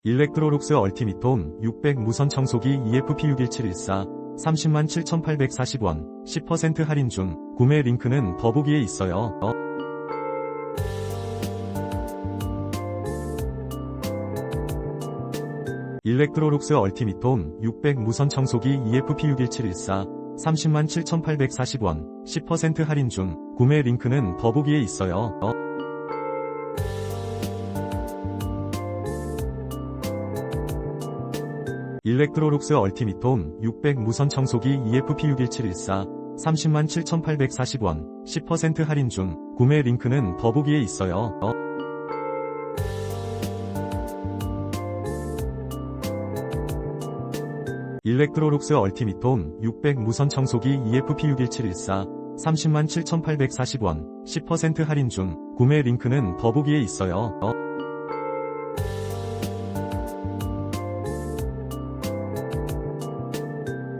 일렉트로룩스 얼티밋홈 600 무선청소기 EFP61714 307,840원 10% 할인 중. 구매 링크는 더보기에 있어요. 일렉트로룩스 얼티밋홈 600 무선청소기 EFP61714 307,840원 10% 할인 중. 구매 링크는 더보기에 있어요. 일렉트로룩스 얼티밋홈 600 무선청소기 EFP61714 307,840원 10% 할인 중. 구매 링크는 더보기에 있어요. 일렉트로룩스 얼티밋홈 600 무선청소기 EFP61714 307,840원 10% 할인 중. 구매 링크는 더보기에 있어요.